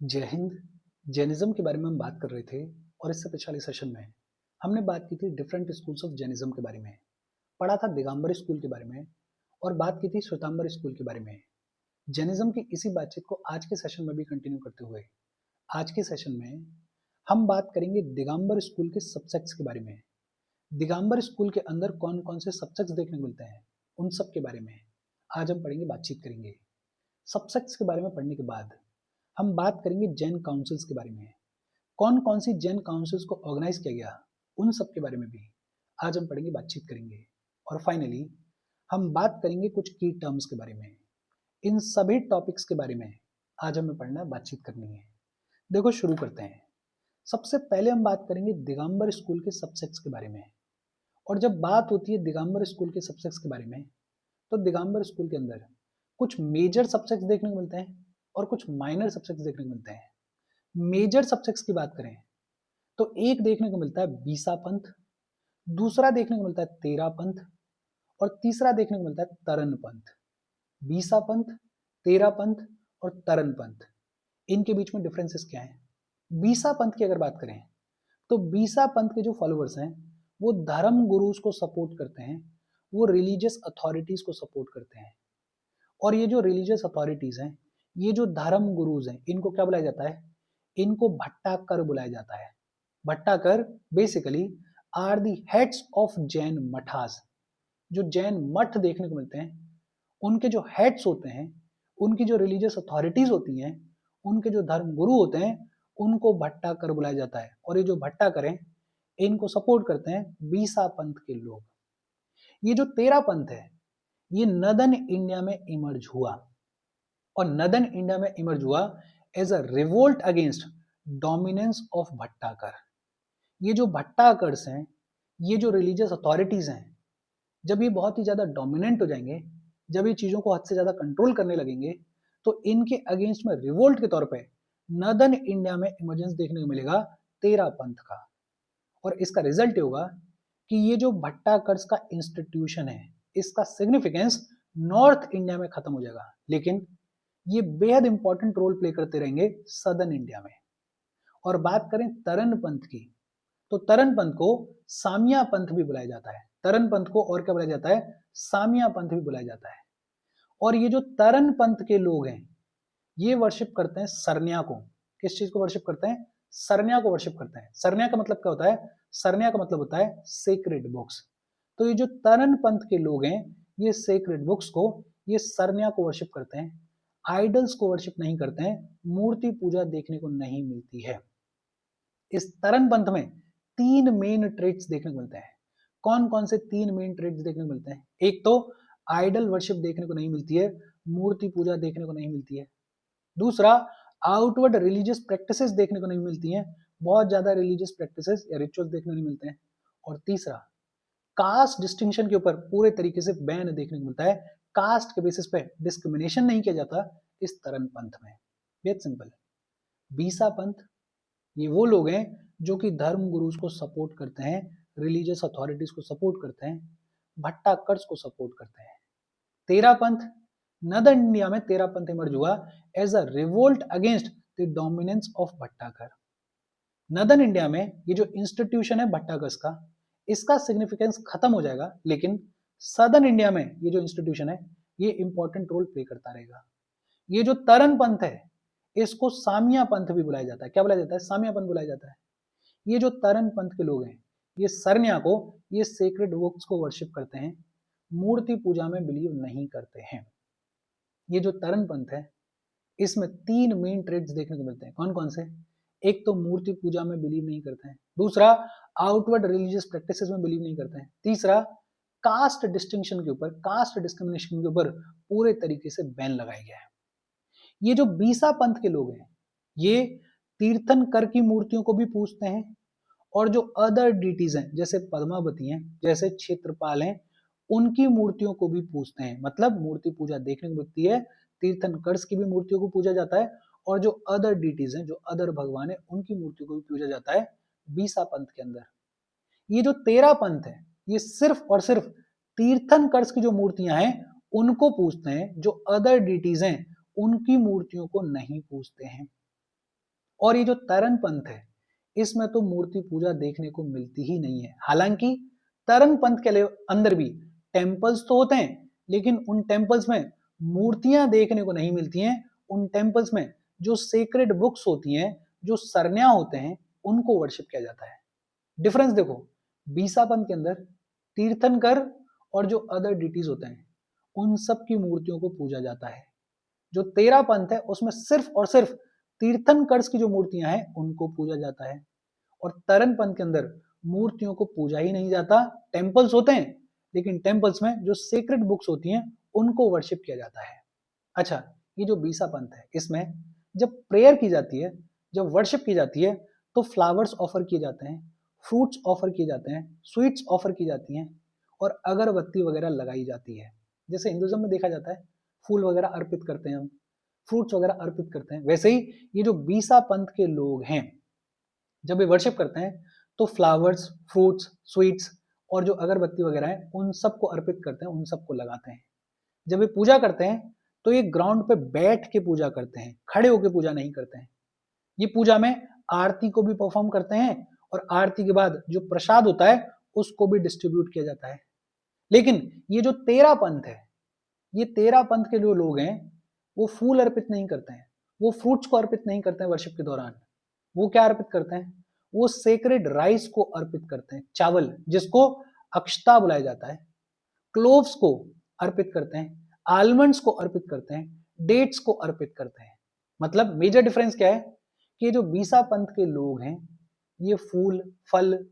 जय हिंद। जैनिज्म के बारे में हम बात कर रहे थे और इससे पिछले सेशन में हमने बात की थी डिफरेंट स्कूल्स ऑफ जैनिज्म के बारे में, पढ़ा था दिगंबर स्कूल के बारे में और बात की थी श्वेतांबर स्कूल के बारे में। जैनिज्म की इसी बातचीत को आज के सेशन में भी कंटिन्यू करते हुए आज के सेशन में हम बात करेंगे दिगंबर स्कूल के सबसेक्ट्स के बारे में। दिगंबर स्कूल के अंदर कौन कौन से सबसेक्ट्स देखने को मिलते हैं उन सब के बारे में आज हम पढ़ेंगे, बातचीत करेंगे। सबसेक्ट्स के बारे में पढ़ने के बाद हम बात करेंगे जैन काउंसिल्स के बारे में। कौन कौन सी जैन काउंसिल्स को ऑर्गेनाइज किया गया उन सब के बारे में भी आज हम पढ़ेंगे, बातचीत करेंगे। और फाइनली हम बात करेंगे कुछ की टर्म्स के बारे में। इन सभी टॉपिक्स के बारे में आज हमें पढ़ना, बातचीत करनी है। देखो शुरू करते हैं। सबसे पहले हम बात करेंगे दिगंबर स्कूल के सबसेक्ट्स के बारे में। और जब बात होती है दिगंबर स्कूल के सबसेक्ट्स के बारे में तो दिगंबर स्कूल के अंदर कुछ मेजर सबसेक्ट्स देखने को मिलते हैं और कुछ माइनर सबसेक्ट्स देखने को मिलते हैं। मेजर सबसेक्ट्स की बात करें तो एक देखने को मिलता है बीसा पंथ, दूसरा देखने को मिलता है तेरा पंथ और तीसरा देखने को मिलता है तरन पंथ। बीसा पंथ, तेरा पंथ और तरन पंथ, इनके बीच में डिफरेंसेस क्या है? बीसा पंथ की अगर बात करें तो बीसा पंथ के जो फॉलोअर्स हैं वो धर्म गुरुज को सपोर्ट करते हैं, वो रिलीजियस अथॉरिटीज को सपोर्ट करते हैं। और ये जो रिलीजियस अथॉरिटीज हैं, ये जो धर्म गुरुज हैं, इनको क्या बुलाया जाता है? इनको भट्टाकर बुलाया जाता है। Bhattakar basically are the heads of Jain mathas. जो जैन मठ देखने को मिलते हैं उनके जो हेड्स होते हैं, उनकी जो रिलीजियस अथॉरिटीज होती हैं, उनके जो धर्म गुरु होते हैं, उनको भट्टाकर बुलाया जाता है। और ये जो भट्टाकर हैं इनको सपोर्ट करते हैं बीसा पंथ के लोग। ये जो तेरा पंथ है ये नदन इंडिया में इमर्ज हुआ और नदन इंडिया में इमर्ज हुआ as a revolt against dominance of Bhattakar. ये जो भट्टाकर्स हैं, ये जो रिलीजियस अथॉरिटीज हैं, जब ये बहुत ही ज्यादा डोमिनेंट हो जाएंगे, जब ये चीजों को हद से ज्यादा कंट्रोल करने लगेंगे तो इनके अगेंस्ट में रिवोल्ट के तौर पे नदन इंडिया में इमर्जेंस देखने को मिलेगा तेरा पंथ का। और इसका रिजल्ट ये होगा कि ये जो भट्टाकर्स का इंस्टीट्यूशन है, इसका सिग्निफिकेंस नॉर्थ इंडिया में खत्म हो जाएगा, लेकिन ये बेहद इंपॉर्टेंट रोल प्ले करते रहेंगे सदर्न इंडिया में। और बात करें तरन पंथ की तो तरन पंथ को सामिया पंथ भी बुलाया जाता है। तरन पंथ को और क्या बुलाया जाता है? सामिया पंथ भी बुलाया जाता है। और ये जो तरन पंथ के लोग हैं ये वर्शिप करते हैं सरन्या को। किस चीज को वर्शिप करते हैं? सरन्या को वर्शिप करते हैं। सरन्या का मतलब क्या होता है? सरन्या का मतलब होता है सेक्रेड बुक्स। तो ये जो तरन पंथ के लोग हैं ये सेक्रेड बुक्स को, ये सरन्या को वर्शिप करते हैं, आइडल्स को वर्शिप नहीं करते हैं, मूर्ति पूजा देखने को नहीं मिलती है। इस तरन पंथ में तीन मेन ट्रेड्स देखने को मिलते हैं। कौन कौन से तीन मेन ट्रेड्स देखने को मिलते हैं? एक तो आइडल वर्शिप देखने को नहीं मिलती है, मूर्ति पूजा देखने को नहीं मिलती है। दूसरा, आउटवर्ड रिलीजियस प्रैक्टिसेस देखने को नहीं मिलती हैं, बहुत ज्यादा रिलीजियस प्रैक्टिसेस या रिचुअल्स देखने को नहीं मिलते हैं। और तीसरा, कास्ट डिस्टिंक्शन के ऊपर पूरे तरीके से बैन देखने को मिलता है। कास्ट के बेसिस पे डिस्क्रिमिनेशन नहीं किया जाता इस तरन पंथ में। बेहद सिंपल। बीसा पंथ ये वो लोग हैं जो कि धर्म गुरुज को सपोर्ट करते हैं, रिलीजियस अथॉरिटीज को सपोर्ट करते हैं, भट्टाकर्स को सपोर्ट करते हैं। तेरा पंथ, नदर इंडिया में तेरा पंथ इमर्ज हुआ as a revolt against the dominance of Bhattakar. Northern India में ये जो इंस्टीट्यूशन है भट्टाकर्स का, इसका सिग्निफिकेंस खत्म हो जाएगा, लेकिन सदर्न इंडिया में ये जो इंस्टीट्यूशन है ये इंपॉर्टेंट रोल प्ले करता रहेगा। ये जो तरन पंथ है इसको सामिया पंथ भी बुलाया जाता है। क्या बुलाया जाता है? सामिया पंथ बुलाया जाता है। ये जो तरन पंथ के लोग हैं ये सरन्या को, ये सेक्रेड बुक्स को वर्शिप करते हैं, मूर्ति पूजा में बिलीव नहीं करते हैं। ये जो तरन पंथ है इसमें तीन मेन ट्रेड्स देखने को मिलते हैं। कौन कौन से? एक तो मूर्ति पूजा में बिलीव नहीं करते हैं, दूसरा आउटवर्ड रिलीजियस प्रैक्टिसेस में बिलीव नहीं करते हैं, तीसरा कास्ट डिस्टिंक्शन के ऊपर, कास्ट डिस्क्रिमिनेशन के ऊपर पूरे तरीके से बैन लगाया गया है। ये जो बीसा पंथ के लोग हैं ये तीर्थंकर की मूर्तियों को भी पूजते हैं और जो अदर डीटीज हैं जैसे पद्मावती हैं, जैसे क्षेत्रपाल हैं, उनकी मूर्तियों को भी पूजते हैं। मतलब मूर्ति पूजा देखने को मिलती है, तीर्थंकर्स की भी मूर्तियों को पूजा जाता है और जो अदर डीटीज हैं, जो अदर भगवान है, उनकी मूर्तियों को भी पूजा जाता है बीसा पंथ के अंदर। ये जो तेरा पंथ है ये सिर्फ और सिर्फ तीर्थंकर्स की जो मूर्तियां हैं उनको पूजते हैं, जो अदर डीटीज हैं उनकी मूर्तियों को नहीं पूजते हैं। और ये जो तरन पंथ है, इसमें तो मूर्ति पूजा देखने को मिलती ही नहीं है। हालांकि तरन पंथ के अंदर भी टेम्पल्स तो होते हैं, लेकिन उन टेम्पल्स में मूर्तियां देखने को नहीं मिलती हैं। उन टेम्पल्स में जो सेक्रेड बुक्स होती हैं, जो सरन्या होते हैं, उनको वर्शिप किया जाता है। डिफरेंस देखो, बीसा पंथ के अंदर तीर्थंकर और जो अदर डिटीज होते हैं, उन सब की मूर्तियों को पूजा जाता है। जो तेरा पंथ है, उसमें सिर्फ और सिर्फ तीर्थंकर्स की जो मूर्तियां हैं, उनको पूजा जाता है। और तरन पंथ के अंदर मूर्तियों को पूजा ही नहीं जाता। टेम्पल्स होते हैं, लेकिन टेम्पल्स में जो सेक्रेड बुक्स होती हैं, उनको वर्शिप किया जाता है। अच्छा, ये जो बीसा पंथ है, इसमें जब प्रेयर की जाती है, जब वर्शिप की जाती है, तो फ्लावर्स ऑफर किए जाते हैं, फ्रूट्स ऑफर किए जाते हैं, स्वीट्स ऑफर की जाती हैं, और अगरबत्ती वगैरह लगाई जाती है। जैसे हिंदुज्म में देखा जाता है, फूल वगैरह अर्पित करते हैं हम, फ्रूट्स वगैरह अर्पित करते हैं, वैसे ही ये जो बीसा पंथ के लोग हैं, जब ये वर्शिप करते हैं, तो फ्लावर्स, फ्रूट्स, स्वीट्स और जो अगरबत्ती वगैरह है, उन सबको अर्पित करते हैं, उन सबको लगाते हैं। जब ये पूजा करते हैं, तो ये ग्राउंड पे बैठ के पूजा करते हैं, खड़े होकर पूजा नहीं करते हैं। ये पूजा में आरती को भी परफॉर्म करते हैं, और आरती के बाद जो प्रसाद होता है, उसको भी डिस्ट्रीब्यूट किया जाता है। लेकिन ये जो तेरा पंथ है, ये तेरा पंथ के जो लोग हैं, वो फूल अर्पित नहीं करते हैं, वो फ्रूट्स को अर्पित नहीं करते हैं वर्शिप के दौरान। वो क्या अर्पित करते हैं? वो सेक्रेड राइस को अर्पित करते हैं, चावल, जिसको अक्षता बुलाया जाता है। क्लोव्स को अर्पित करते हैं, आलमंड्स को अर्पित करते हैं, डेट्स को अर्पित करते हैं। मतलब मेजर डिफरेंस क्या है कि जो बीसा पंथ के लोग हैं, ये फूल, फल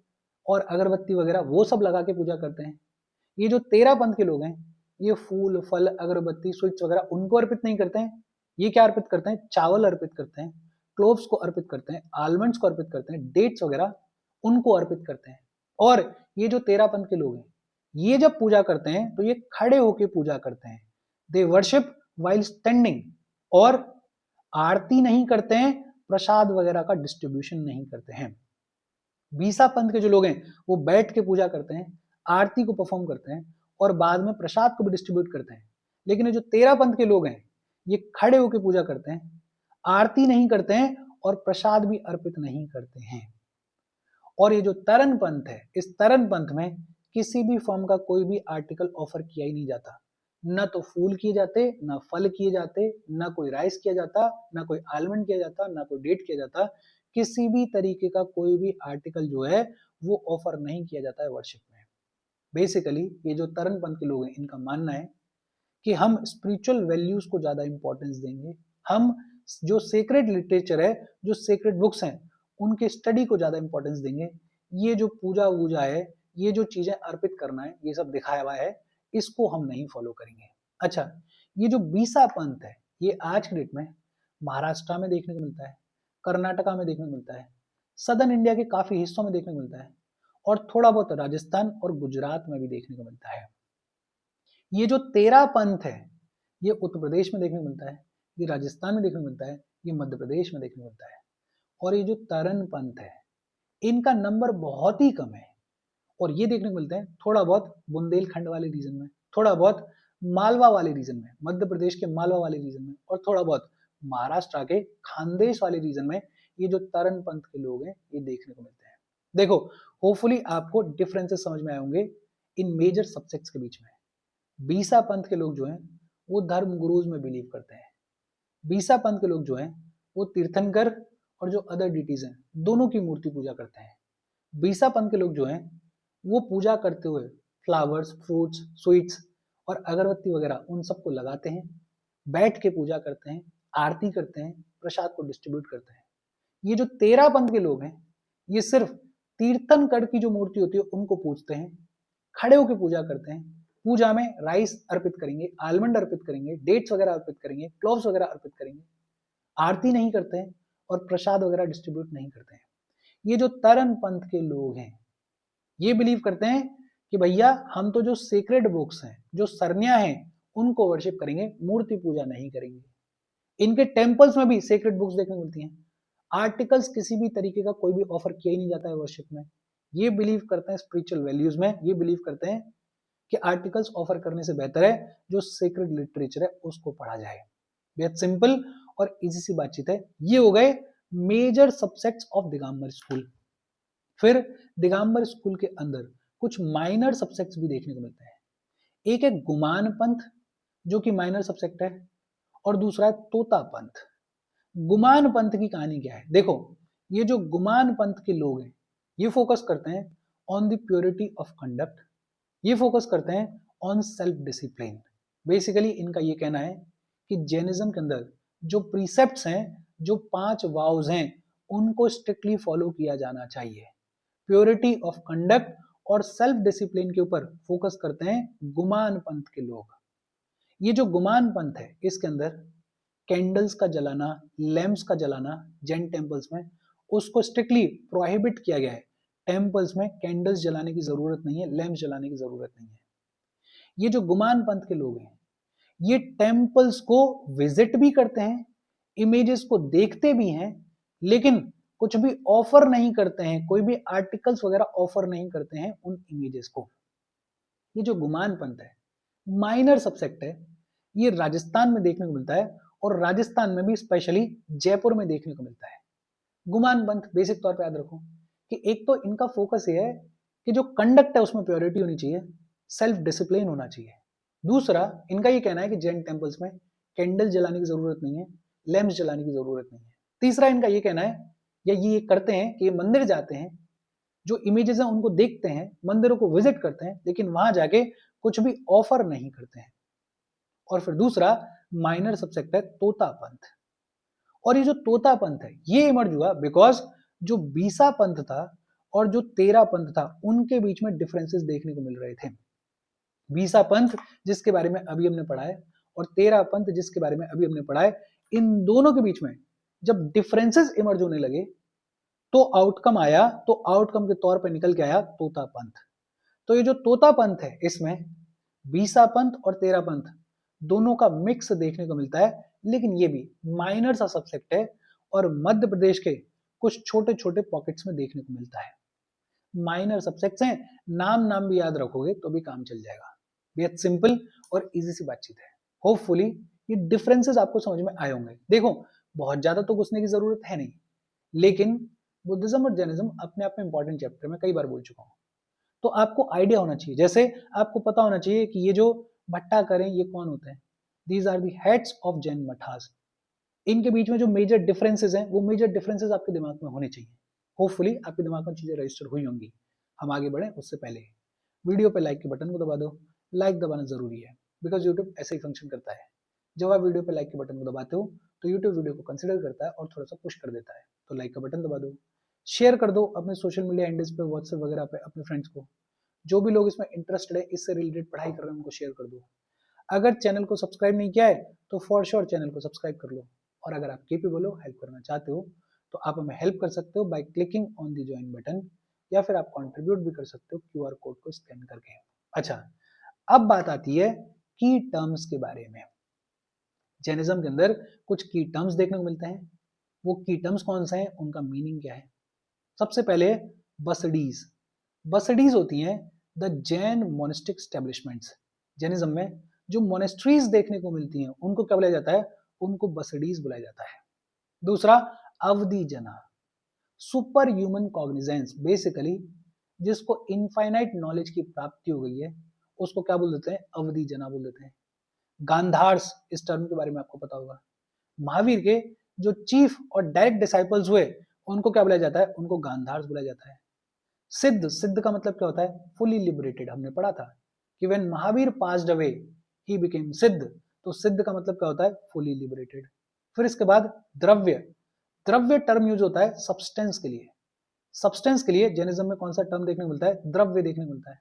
और अगरबत्ती वगैरह वो सब लगा के पूजा करते हैं। ये जो तेरा पंथ के लोग हैं, ये फूल, फल, अगरबत्ती, स्वीट्स वगैरह उनको अर्पित नहीं करते हैं। ये क्या अर्पित करते हैं? चावल अर्पित करते हैं, क्लोव्स को अर्पित करते हैं, आलमंड्स को अर्पित करते हैं, डेट्स वगैरह उनको अर्पित करते हैं। और ये जो तेरा पंथ के लोग हैं, ये जब पूजा करते हैं, तो ये खड़े होकर पूजा करते हैं। दे वर्शिप वाइल स्टैंडिंग, और आरती नहीं करते हैं, प्रसाद वगैरह का डिस्ट्रीब्यूशन नहीं करते हैं। बीसा पंथ के जो लोग हैं, वो बैठ के पूजा करते हैं, आरती को परफॉर्म करते हैं, और बाद में प्रसाद को भी डिस्ट्रीब्यूट करते हैं। लेकिन ये जो तेरा पंथ के लोग हैं, ये खड़े होकर पूजा करते हैं, आरती नहीं करते हैं, और प्रसाद भी अर्पित नहीं करते हैं। और ये जो तरन पंथ है, इस तरन पंथ में किसी भी फॉर्म का कोई भी आर्टिकल ऑफर किया ही नहीं जाता। न तो फूल किए जाते, न फल किए जाते, न कोई राइस किया जाता, न कोई आलमंड किया जाता, न कोई डेट किया जाता। किसी भी तरीके का कोई भी आर्टिकल जो है, वो ऑफर नहीं किया जाता है वर्शिप में। बेसिकली ये जो तरन पंथ के लोग हैं, इनका मानना है कि हम स्पिरिचुअल वैल्यूज को ज्यादा इंपॉर्टेंस देंगे। हम जो सेक्रेड लिटरेचर है, जो सेक्रेड बुक्स हैं, उनके स्टडी को ज्यादा इंपॉर्टेंस देंगे। ये जो पूजा वूजा है, ये जो चीजें अर्पित करना है, ये सब दिखाया हुआ है, इसको हम नहीं फॉलो करेंगे। अच्छा, ये जो बीसा पंथ है, ये आज के डेट में महाराष्ट्र में देखने को मिलता है, कर्नाटका में देखने को मिलता है, सदर्न इंडिया के काफी हिस्सों में देखने को मिलता है, और थोड़ा बहुत राजस्थान और गुजरात में भी देखने को मिलता है। ये जो तेरा पंथ है, ये उत्तर प्रदेश में देखने को मिलता है, ये राजस्थान में देखने को मिलता है, ये मध्य प्रदेश में देखने को मिलता है। और ये जो तरन पंथ है, इनका नंबर बहुत ही कम है, और ये देखने को मिलते हैं थोड़ा बहुत बुंदेलखंड वाले रीजन में, थोड़ा बहुत मालवा वाले रीजन में, मध्य प्रदेश के मालवा वाले रीजन में, और थोड़ा बहुत महाराष्ट्र के खानदेश वाले रीजन में। ये जो तरन पंथ के लोग हैं, ये देखने को मिलते हैं। देखो, होपफुली आपको डिफरेंसेस समझ में आए होंगे इन मेजर सब्जेक्ट्स के बीच में। बीसा पंथ के लोग जो हैं, वो धर्म गुरुज में बिलीव करते हैं। बीसा पंथ के लोग जो हैं, वो तीर्थंकर और जो अदर डिटीज हैं, दोनों की मूर्ति पूजा करते हैं। बीसा पंथ के लोग जो हैं, वो पूजा करते हुए फ्लावर्स, फ्रूट्स, स्वीट्स और अगरबत्ती वगैरह उन सबको लगाते हैं, बैठ के पूजा करते हैं, आरती करते हैं, प्रसाद को डिस्ट्रीब्यूट करते हैं। ये जो तेरा पंथ के लोग हैं, ये सिर्फ तीर्थंकर की जो मूर्ति होती है, उनको पूजते हैं, खड़े होकर पूजा करते हैं। पूजा में राइस अर्पित करेंगे, आलमंड अर्पित करेंगे, डेट्स वगैरह अर्पित करेंगे, क्लोव्स वगैरह अर्पित करेंगे, आरती नहीं करते हैं, और प्रसाद वगैरह डिस्ट्रीब्यूट नहीं करते हैं। ये जो तरन पंथ के लोग हैं, ये बिलीव करते हैं कि भैया हम तो जो सेक्रेड बुक्स हैं, जो सरन्या हैं, उनको वर्शिप करेंगे, मूर्ति पूजा नहीं करेंगे। इनके टेम्पल्स में भी सेक्रेड बुक्स देखने को मिलती हैं। आर्टिकल्स किसी भी तरीके का कोई भी ऑफर किया ही नहीं जाता है वर्शिप में। ये बिलीव करते हैं स्पिरिचुअल वैल्यूज में, ये बिलीव करते हैं कि आर्टिकल्स ऑफर करने से बेहतर है जो सेक्रेड लिटरेचर है उसको पढ़ा जाए। बेहद सिंपल और इजी सी बातचीत है। ये हो गए major subsets of Digambar school. फिर दिगंबर स्कूल के अंदर कुछ माइनर सबसेक्ट्स भी देखने को मिलते हैं। एक है गुमान पंथ जो कि माइनर सबसेक्ट है, और दूसरा है तोता पंथ। गुमान पंथ की कहानी क्या है? देखो, ये जो गुमान पंथ के लोग हैं ये फोकस करते हैं on the purity of conduct, ये फोकस करते हैं ऑन सेल्फ डिसिप्लिन। बेसिकली इनका ये कहना है कि जैनिज्म के अंदर जो प्रीसेप्ट्स हैं, जो 5 वाउज हैं, उनको स्ट्रिक्टली फॉलो किया जाना चाहिए। प्योरिटी ऑफ कंडक्ट और सेल्फ डिसिप्लिन के ऊपर फोकस करते हैं गुमान पंथ के लोग। ये जो गुमान पंथ है इसके अंदर कैंडल्स का जलाना, लैंप्स का जलाना जैन टेम्पल्स में, उसको स्ट्रिक्टली प्रोहिबिट किया गया है। टेम्पल्स में कैंडल्स जलाने की जरूरत नहीं है, लैंप्स जलाने की जरूरत नहीं है। ये जो गुमान पंथ के लोग हैं ये टेम्पल्स को विजिट भी करते हैं, इमेजेस को देखते भी हैं, लेकिन कुछ भी ऑफर नहीं करते हैं, कोई भी आर्टिकल्स वगैरह ऑफर नहीं करते हैं उन इमेजेस को। ये जो गुमान पंथ है माइनर सबसेक्ट है, ये राजस्थान में देखने को मिलता है, और राजस्थान में भी स्पेशली जयपुर में देखने को मिलता है। गुमान पंथ बेसिक तौर पे याद रखो कि एक तो इनका फोकस ये है कि जो कंडक्ट है उसमें प्योरिटी होनी चाहिए, सेल्फ डिसिप्लिन होना चाहिए। दूसरा इनका ये कहना है कि जैन टेम्पल्स में कैंडल जलाने की जरूरत नहीं है, लैंप्स जलाने की जरूरत नहीं है। तीसरा इनका ये कहना है, या ये करते हैं कि ये मंदिर जाते हैं, जो इमेजेस हैं उनको देखते हैं, मंदिरों को विजिट करते हैं, लेकिन वहां जाके कुछ भी ऑफर नहीं करते हैं। और फिर दूसरा माइनर सबसेक्ट है तोता पंथ। और ये जो तोता पंथ है ये इमर्ज हुआ बिकॉज जो बीसा पंथ था और जो तेरा पंथ था उनके बीच में डिफरेंसेस देखने को मिल रहे थे। बीसा पंथ जिसके बारे में अभी हमने पढ़ा है और तेरा पंथ जिसके बारे में अभी हमने पढ़ा है, इन दोनों के बीच में जब डिफरेंसेस इमर्ज होने लगे तो आउटकम आया, तो आउटकम के तौर पर निकल के आया तोता पंथ। तो ये जो तोता पंथ है इसमें बीसा पंथ और तेरा पंथ दोनों का मिक्स देखने को मिलता है, लेकिन ये भी माइनर सा सबसेक्ट है और मध्य प्रदेश के कुछ छोटे छोटे पॉकेट्स में देखने को मिलता है। माइनर सबसेक्ट्स हैं, नाम भी याद रखोगे तो भी काम चल जाएगा। बेहद सिंपल और इजी सी बातचीत है। होपफुली ये डिफरेंसेस आपको समझ में आए होंगे। देखो, बहुत ज्यादा तो घुसने की जरूरत है नहीं, लेकिन बुद्धिज्म और जैनिज्म अपने आप में इंपॉर्टेंट चैप्टर में कई बार बोल चुका हूं, तो आपको आइडिया होना चाहिए। जैसे आपको पता होना चाहिए कि ये जो भट्टा करें ये कौन होते हैं, these are the heads of Jain mathas. इनके बीच में जो मेजर डिफरेंसेस हैं वो मेजर डिफरेंसेस आपके दिमाग में होने चाहिए। होपफुली आपके दिमाग में चीजें रजिस्टर हुई होंगी। हम आगे बढ़े उससे पहले वीडियो पे लाइक के बटन को दबा दो। लाइक दबाना जरूरी है बिकॉज यूट्यूब ऐसे ही फंक्शन करता है। जब आप वीडियो पे लाइक के बटन को दबाते हो तो यूट्यूब वीडियो को कंसिडर करता है और थोड़ा सा पुश कर देता है। तो लाइक का बटन दबा दो, शेयर कर दो अपने सोशल मीडिया हैंडल्स पे, व्हाट्सएप वगैरह पे अपने फ्रेंड्स को। जो भी लोग इसमें इंटरेस्टेड है, इससे रिलेटेड पढ़ाई कर रहे हैं, उनको शेयर कर दो। अगर चैनल को सब्सक्राइब नहीं किया है तो फॉर श्योर चैनल को सब्सक्राइब कर लो। और अगर आप केपेबल हो, हेल्प करना चाहते हो, तो आप हमें हेल्प कर सकते हो by clicking on the join button, या फिर आप कंट्रीब्यूट भी कर सकते हो क्यूआर कोड को स्कैन करके। अच्छा, अब बात आती है की टर्म्स के बारे में। जैनिज्म के अंदर कुछ की टर्म्स देखने को मिलते हैं। वो की टर्म्स कौन से हैं, उनका मीनिंग क्या है? सबसे पहले बसडीज। बसडीज होती हैं the Jain monastic establishments. Jainism में जो मोनेस्ट्रीज देखने को मिलती हैं उनको क्या बुलाया जाता है? उनको बसडीज बुलाया जाता है। दूसरा अवधि जना, सुपर ह्यूमन कॉग्निजेंस। बेसिकली जिसको इनफाइनाइट नॉलेज की प्राप्ति हो गई है उसको क्या बोल देते हैं? अवधि जना बोल देते हैं। गांधार्स, इस टर्म के बारे में आपको पता होगा। महावीर के जो चीफ और डायरेक्ट डिसाइपल्स हुए उनको क्या बुलाया जाता है? उनको गांधार्स बुलाया जाता है। सिद्ध, सिद्ध का मतलब क्या होता है? Fully liberated. हमने पढ़ा था कि when Mahavir passed away he became सिद्ध। तो सिद्ध का मतलब क्या होता है? Fully liberated. फिर इसके बाद द्रव्य। द्रव्य टर्म यूज होता है सब्सटेंस के लिए। सब्सटेंस के लिए जैनिज्म में कौन सा टर्म देखने को मिलता है? द्रव्य देखने को मिलता है।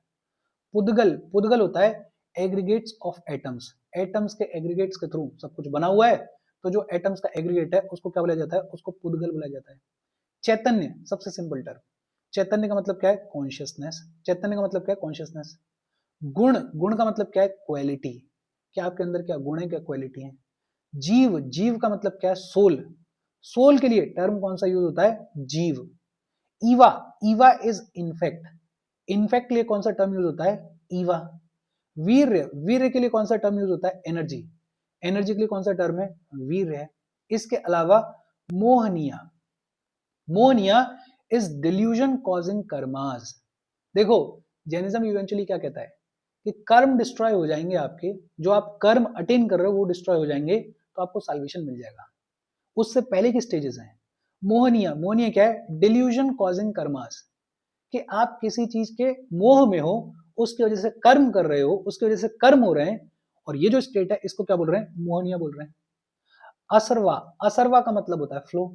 पुद्गल, पुद्गल होता है एग्रीगेट्स ऑफ एटम्स। एटम्स के एग्रीगेट्स के थ्रू सब कुछ बना हुआ है, तो जो एटम्स का एग्रीगेट है उसको क्या बुलाया जाता है? उसको पुद्गल बुलाया जाता है। चैतन्य, सबसे सिंपल टर्म। चैतन्य का मतलब क्या है? कॉन्शियसनेस। चैतन्य का मतलब क्या है? कॉन्शियसनेस। गुण, गुण का मतलब क्या है? क्वालिटी। क्या आपके अंदर क्या गुण है, क्या क्वालिटी है? जीव, जीव का मतलब क्या है? सोल। सोल के लिए टर्म कौन सा यूज होता है? जीव। Eva, Eva is in fact. In fact के लिए कौन सा टर्म यूज होता है? ईवा। वीर्य, वीर्य के लिए कौन सा टर्म यूज होता है? एनर्जी। एनर्जी के लिए कौन सा टर्म है? वीर्य है। इसके अलावा Mohania, Mohania is delusion causing karmas. देखो जैनिज्म इवेंचुअली क्या कहता है कि कर्म डिस्ट्रॉय हो जाएंगे आपके, जो आप कर्म अटेन कर रहे हो वो डिस्ट्रॉय हो जाएंगे, तो आपको साल्वेशन मिल जाएगा। उससे पहले की स्टेजेस हैं मोहनिया। मोहनिया क्या है? डिल्यूजन कॉजिंग कर्मास, कि आप किसी चीज के मोह में हो, उसकी वजह से कर्म कर रहे हो, उसकी वजह से कर्म हो रहे हैं, और ये जो स्टेट है इसको क्या बोल रहे हैं? मोहनिया बोल रहे हैं। असरवा, असरवा का मतलब होता है फ्लो,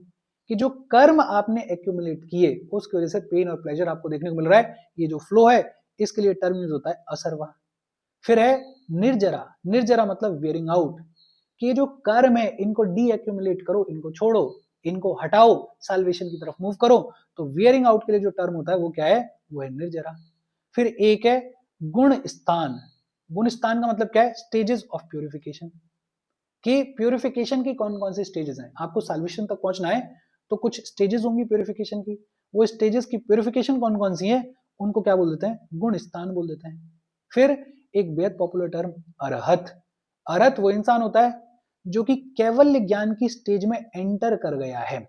कि जो कर्म आपने एक्यूमुलेट किए उसकी वजह से पेन और प्लेजर आपको देखने को मिल रहा है, ये जो फ्लो है इसके लिए टर्म यूज होता है असरवा। फिर है निर्जरा। निर्जरा मतलब वेयरिंग आउट, कि ये जो कर्म है इनको डी एक्यूमुलेट करो, इनको छोड़ो, इनको हटाओ, साल्वेशन की तरफ मूव करो। तो वेयरिंग आउट के लिए जो टर्म होता है वो क्या है? वो है निर्जरा। फिर एक है गुण स्थान। गुण स्थान का मतलब क्या है? स्टेजेस ऑफ प्यूरिफिकेशन, कि प्यूरिफिकेशन की कौन कौन सी स्टेजेस हैं। आपको साल्वेशन तक पहुंचना है तो कुछ स्टेजेस होंगी प्यूरिफिकेशन की, वो स्टेजेस की प्यूरिफिकेशन कौन कौन सी है उनको क्या बोल देते हैं? गुण स्थान बोल देते हैं। फिर एक बेहद पॉपुलर टर्म अरहत। अरहत वो इंसान होता है जो कि कैवल्य ज्ञान की स्टेज में एंटर कर गया है,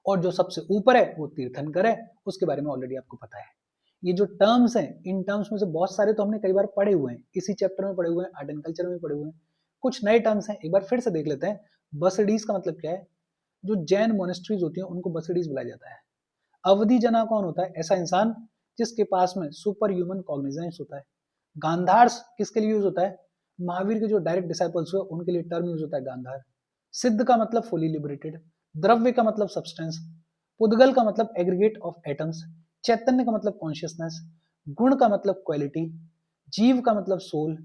और जो सबसे ऊपर है वो तीर्थंकर है, उसके बारे में ऑलरेडी आपको पता है। ये जो टर्म्स हैं, इन टर्म्स में से बहुत सारे तो हमने कई बार पढ़े हुए हैं, इसी चैप्टर में पढ़े हुए हैं, आर्ट एंड कल्चर में पढ़े हुए हैं। कुछ नए टर्म्स हैं, एक बार फिर से देख लेते हैं। बसडीज का मतलब क्या है? जो जैन मोनेस्ट्रीज होती हैं उनको बसडीज बुलाया जाता है। अवधि जना कौन होता है? ऐसा इंसान जिसके पास में सुपर ह्यूमन कॉग्निजेंस होता है। गांधार्स किसके लिए यूज होता है? महावीर के जो डायरेक्ट डिसाइपल्स हुए उनके लिए टर्म यूज होता है गांधार। सिद्ध का मतलब फुली लिबरेटेड। द्रव्य का मतलब सब्सटेंस। पुद्गल का मतलब एग्रीगेट ऑफ एटम्स। चैतन्य का मतलब कॉन्शियसनेस। गुण का मतलब क्वालिटी। जीव का मतलब सोल।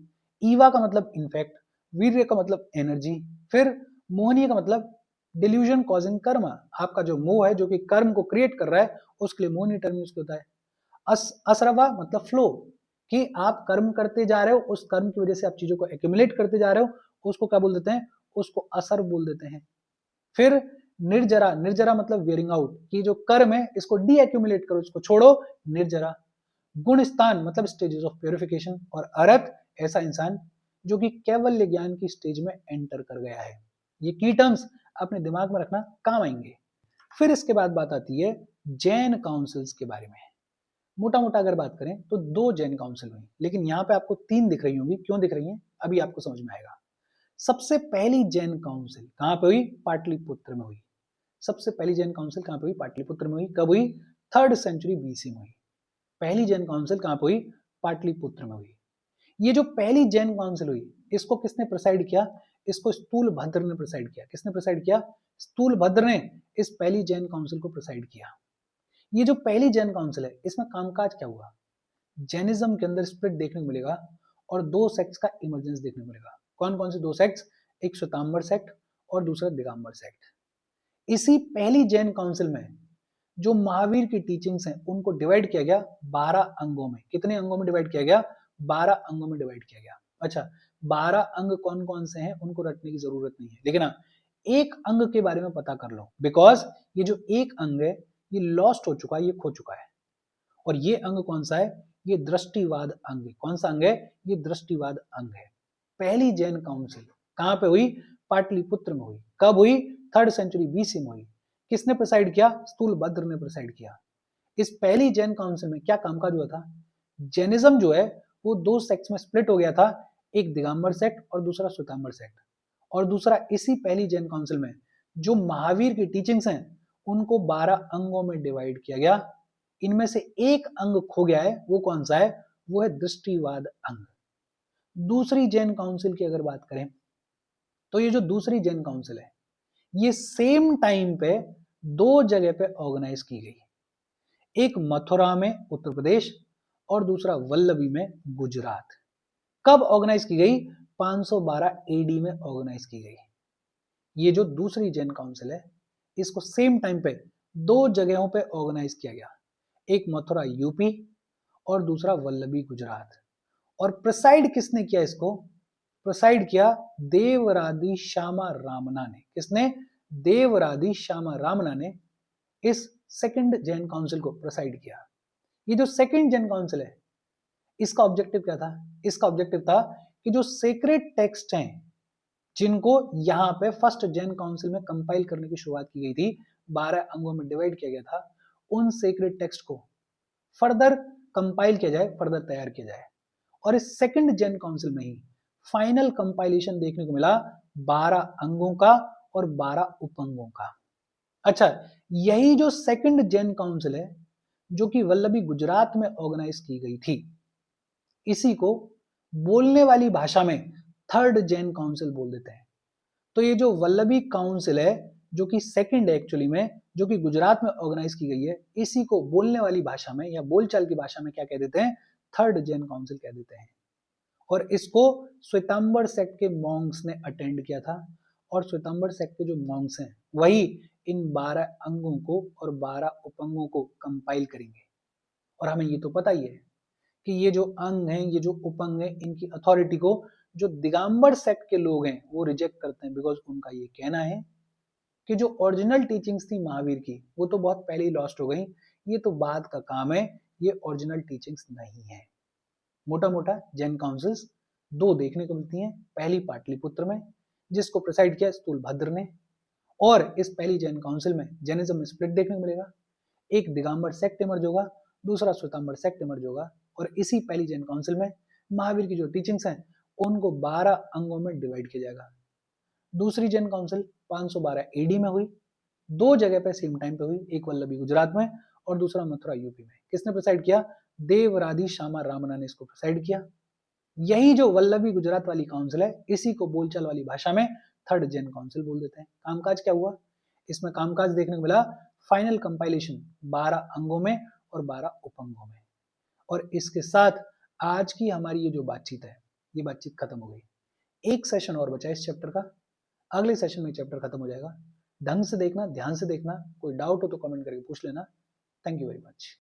ईवा का मतलब इनफैक्ट। वीर्य का मतलब एनर्जी। फिर मोहनीय का मतलब डिल्यूजन कॉजिंग कर्म, आपका जो मोह है जो कि कर्म को क्रिएट कर रहा है, उसके लिए मोहनीय टर्म यूज होता है। असरवा मतलब फ्लो, कि आप कर्म करते जा रहे हो, उस कर्म की वजह से आप चीजों को एक्यूमुलेट करते जा रहे हो, उसको क्या बोल देते हैं? उसको असर बोल देते हैं। फिर निर्जरा। निर्जरा मतलब वेयरिंग आउट, कि जो कर्म है इसको डी एक्यूमुलेट करो, इसको छोड़ो, निर्जरा। गुण स्थान मतलब स्टेजेस ऑफ प्योरिफिकेशन। और अरहत ऐसा इंसान जो कि कैवल्य ज्ञान की स्टेज में एंटर कर गया है। ये की टर्म्स अपने दिमाग में रखना, काम आएंगे। फिर इसके बाद बात आती है जैन काउंसिल्स के बारे में। मोटा मोटा अगर बात करें तो दो जैन काउंसिल हुई, लेकिन यहाँ पे आपको तीन दिख रही होंगी। क्यों दिख रही हैं अभी आपको समझ में आएगा। सबसे पहली जैन काउंसिल कहाँ पे हुई? पाटलिपुत्र में हुई। सबसे पहली जैन काउंसिल कहाँ पे हुई? पाटलिपुत्र में हुई। कब हुई? 3rd सेंचुरी बीसी में हुई। पहली जैन काउंसिल कहाँ पे हुई? पाटलिपुत्र में हुई। ये जो पहली जैन काउंसिल हुई, इसको किसने प्रिसाइड किया? इसको स्थूल भद्र ने प्रिसाइड किया। किसने प्रिसाइड किया? स्थूल भद्र ने इस पहली जैन काउंसिल को प्रिसाइड किया। ये जो पहली जैन काउंसिल है, इसमें कामकाज क्या हुआ? जैनिज्म के अंदर स्प्लिट देखने को मिलेगा, और दो सेक्ट्स का इमरजेंस देखने को मिलेगा। कौन कौन से दो सेक्ट्स? एक श्वेतांबर सेक्ट और दूसरा दिगंबर सेक्ट। इसी पहली जैन काउंसिल में जो महावीर की टीचिंग्स हैं उनको डिवाइड किया गया 12 अंगों में। कितने अंगों में डिवाइड किया गया? 12 अंगों में डिवाइड किया गया। अच्छा, 12 अंग कौन कौन से हैं उनको रटने की जरूरत नहीं है, लेकिन एक अंग के बारे में पता कर लो, बिकॉज ये जो एक अंग है ये लॉस्ट हो चुका है, ये खो चुका है। और ये अंग कौन सा है? ये दृष्टिवाद अंग है। कौन सा अंग है? ये दृष्टिवाद अंग है। पहली जैन काउंसिल कहां पे हुई? पाटलिपुत्र में हुई। कब हुई? 3rd सेंचुरी बीसी में हुई। किसने प्रिसाइड किया? स्थूलभद्र ने प्रिसाइड किया। इस पहली जैन काउंसिल में क्या कामकाज हुआ था? जैनिज्म जो है वो दो सेक्ट्स में स्प्लिट हो गया था, एक दिगंबर सेक्ट और दूसरा श्वेतांबर सेक्ट। और दूसरा इसी पहली जैन काउंसिल में जो महावीर की टीचिंग्स हैं उनको 12 अंगों में डिवाइड किया गया। इनमें से एक अंग खो गया है, वो कौन सा है? वो है दृष्टिवाद अंग। दूसरी जैन काउंसिल की अगर बात करें तो ये जो दूसरी जैन काउंसिल है ये सेम टाइम पे दो जगह पे ऑर्गेनाइज की गई। एक मथुरा में उत्तर प्रदेश और दूसरा वल्लभी में गुजरात। कब ऑर्गेनाइज की गई? 512 एडी में ऑर्गेनाइज की गई। ये जो दूसरी जैन काउंसिल है इसको सेम टाइम पे दो जगहों पे ऑर्गेनाइज किया गया, एक मथुरा यूपी और दूसरा वल्लभी गुजरात। और प्रिसाइड किसने किया इसको? प्रिसाइड किया देवरादि श्यामा रामना ने। किसने? देवरादि श्यामा रामना ने इस सेकंड जैन काउंसिल को प्रिसाइड किया। ये जो सेकंड जैन काउंसिल है इसका ऑब्जेक्टिव क्या था? इसका ऑब्जेक्टिव था कि जो सेक्रेट टेक्स्ट हैं जिनको यहाँ पे फर्स्ट जैन काउंसिल में कंपाइल करने की शुरुआत की गई थी, 12 अंगों में डिवाइड किया गया था, उन सेक्रेड टेक्स्ट को फर्दर कंपाइल किया जाए, फर्दर तैयार किया जाए। और इस सेकंड जेन काउंसिल में ही फाइनल कंपाइलेशन देखने को मिला 12 अंगों का और 12 उपअंगों का। अच्छा, यही जो सेकंड जेन काउंसिल है जो कि वल्लभी गुजरात में ऑर्गेनाइज की गई थी, इसी को बोलने वाली भाषा में थर्ड जेन काउंसिल बोल देते हैं। तो ये जो वल्लभी काउंसिल है जो कि सेकंड है एक्चुअली में, जो कि गुजरात में ऑर्गेनाइज की गई है, इसी को बोलने वाली भाषा में या बोलचाल की भाषा में क्या कह देते हैं, थर्ड जेन काउंसिल कह देते हैं। और इसको श्वेतांबर सेक्ट के मॉन्क्स ने अटेंड किया था, और श्वेतांबर सेक्ट के जो मॉन्क्स हैं वही इन 12 अंगों को और 12 उपअंगों को कंपाइल करेंगे। और हमें ये तो पता ही है कि ये जो अंग हैं, ये जो उपअंग हैं, इनकी अथॉरिटी को जो दिगंबर सेक्ट के लोग हैं वो रिजेक्ट करते हैं, बिकॉज उनका ये कहना है कि जो ओरिजिनल टीचिंग्स थी महावीर की वो तो बहुत पहले ही लॉस्ट हो गई, ये तो बाद का काम है, ये ओरिजिनल टीचिंग्स नहीं है। मोटा मोटा जैन काउंसिल्स दो देखने को मिलती हैं, पहली पाटलिपुत्र में जिसको प्रिसाइड किया स्थूलभद्र ने, और इस पहली जैन काउंसिल में जैनिज्म में स्प्लिट देखने को मिलेगा, एक दिगंबर सेक्ट इमर्ज होगा, दूसरा श्वेतांबर सेक्ट इमर्ज होगा, और इसी पहली जैन काउंसिल में महावीर की जो टीचिंग्स हैं उनको 12 अंगों में डिवाइड किया जाएगा। दूसरी जैन काउंसिल 512 एडी में हुई, दो जगह पे सेम टाइम पे हुई, एक वल्लभी गुजरात में और दूसरा मथुरा यूपी में। किसने प्रिसाइड किया, देवराधि श्यामा रामना ने इसको प्रिसाइड किया। यही जो वल्लभी गुजरात वाली काउंसिल है, इसी को बोलचाल वाली भाषा में थर्ड जेन काउंसिल बोल देते हैं। कामकाज क्या हुआ, इसमें कामकाज देखने को मिला फाइनल कंपाइलेशन 12 अंगों में और 12 उपअंगों में। और इसके साथ आज की हमारी ये जो बातचीत है, ये बातचीत खत्म हो गई। एक सेशन और बचा इस चैप्टर का, अगले सेशन में चैप्टर खत्म हो जाएगा। ढंग से देखना, ध्यान से देखना, कोई डाउट हो तो कमेंट करके पूछ लेना। Thank you very much.